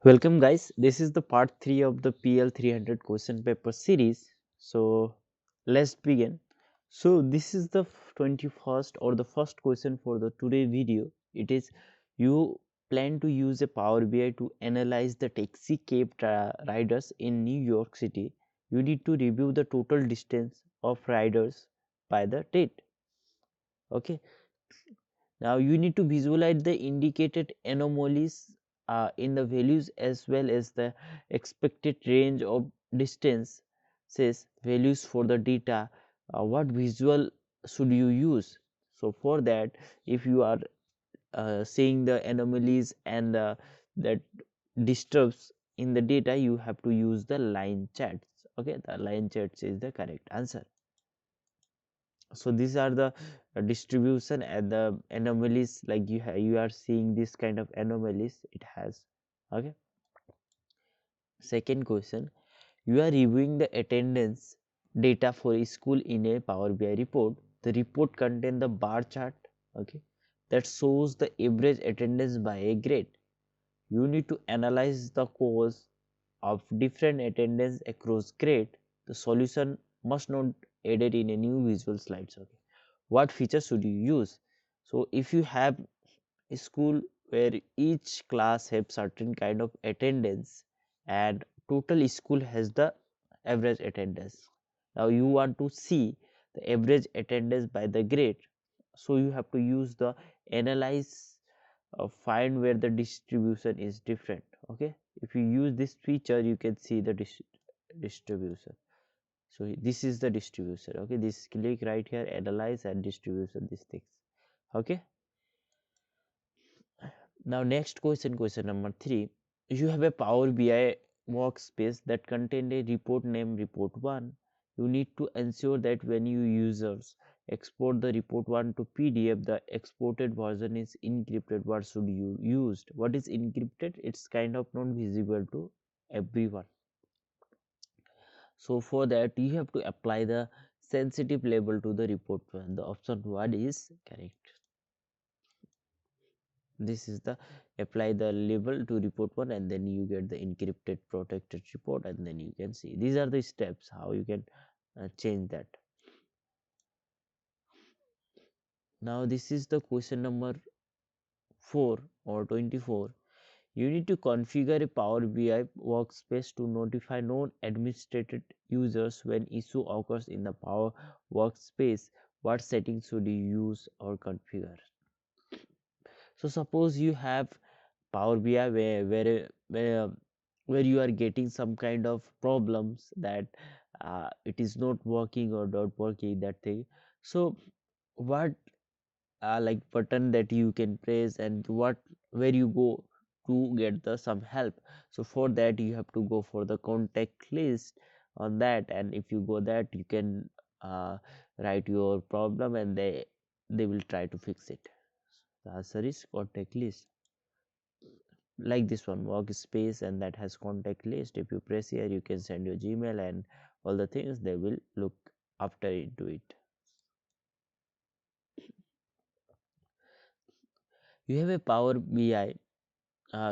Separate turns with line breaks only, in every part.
Welcome guys, this is the part 3 of the PL-300 question paper series. So let's begin. So this is the 21st or the first question for the today video. It is you plan to use a Power BI to analyze the taxi cab riders in New York City. You need to review the total distance of riders by the date. Okay, now you need to visualize the indicated anomalies in the values as well as the expected range of distance says values for the data. What visual should you use? So for that, if you are seeing the anomalies and that disturbs in the data, you have to use the line charts. Okay, the line charts is the correct answer. So these are the distribution and the anomalies, like you are seeing this kind of anomalies it has. Okay, second question, you are reviewing the attendance data for a school in a Power BI report. The report contains the bar chart, okay, that shows the average attendance by a grade. You need to analyze the cause of different attendance across grade. The solution must not added in a new visual slides. Okay, what features should you use? So if you have a school where each class have certain kind of attendance and total school has the average attendance, now you want to see the average attendance by the grade, so you have to use the analyze, find where the distribution is different. Okay, if you use this feature you can see the distribution. So this is the distribution. Okay, this click right here, analyze and distribution, these things. Okay, now next question, question number 3. You have a Power BI workspace that contain a report name report 1. You need to ensure that when you users export the report 1 to PDF, the exported version is encrypted. What should you use? What is encrypted? It's kind of not visible to everyone. So for that you have to apply the sensitive label to the report 1. The option 1 is correct. This is the apply the label to report 1 and then you get the encrypted protected report, and then you can see these are the steps how you can change that. Now this is the question number 4 or 24. You need to configure a Power BI workspace to notify non-administrated users when issue occurs in the Power workspace. What settings should you use or configure? So suppose you have Power BI where you are getting some kind of problems that it is not working or not working that thing. So what like button that you can press and what where you go to get the some help? So for that you have to go for the contact list on that, and if you go that you can write your problem and they will try to fix it. The answer is contact list, like this one workspace, and that has contact list. If you press here you can send your Gmail and all the things, they will look after into it. You have a Power BI,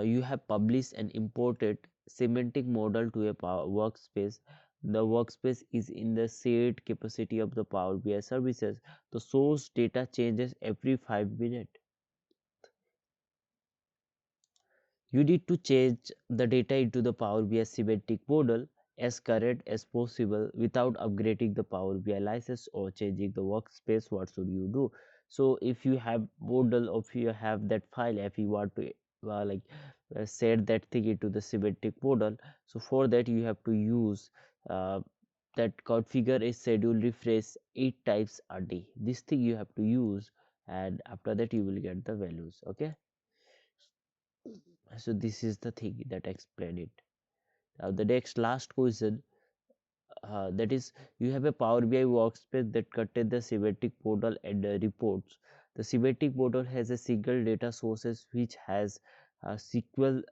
you have published and imported semantic model to a power workspace. The workspace is in the shared capacity of the Power BI services. The source data changes every 5 minutes. You need to change the data into the Power BI semantic model as current as possible without upgrading the Power BI license or changing the workspace. What should you do? So if you have model, or if you have that file, if you want to like set that thing into the semantic model, so for that you have to use uh, that configure a schedule refresh 8 times a day. This thing you have to use, and after that you will get the values. Okay, so this is the thing that explain it. Now the next last question, that is, you have a Power BI workspace that contains the semantic model and reports. The semantic model has a single data sources which has SQL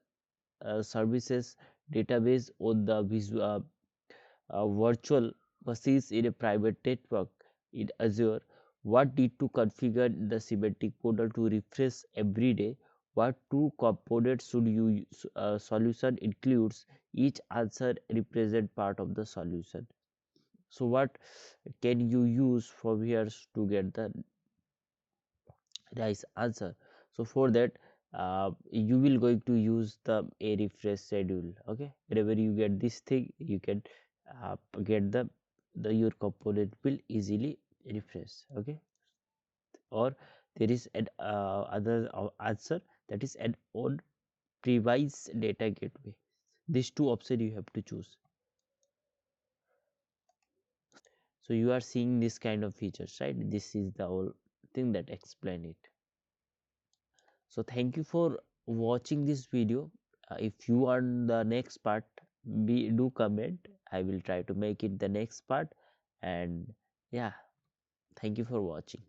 services database on the virtual machines in a private network in Azure. What need to configure the semantic model to refresh every day? what two components should you use? Solution includes each answer represent part of the solution. So what can you use from here to get the right answer? So for that, you will going to use the a refresh schedule. Okay, whenever you get this thing, you can get the your component will easily refresh. Okay, or there is an other answer, that is an on previous data gateway. These two options you have to choose. So you are seeing this kind of features, right? This is the whole thing that explain it. So thank you for watching this video. If you want the next part, be do comment. I will try to make it the next part. And yeah, thank you for watching.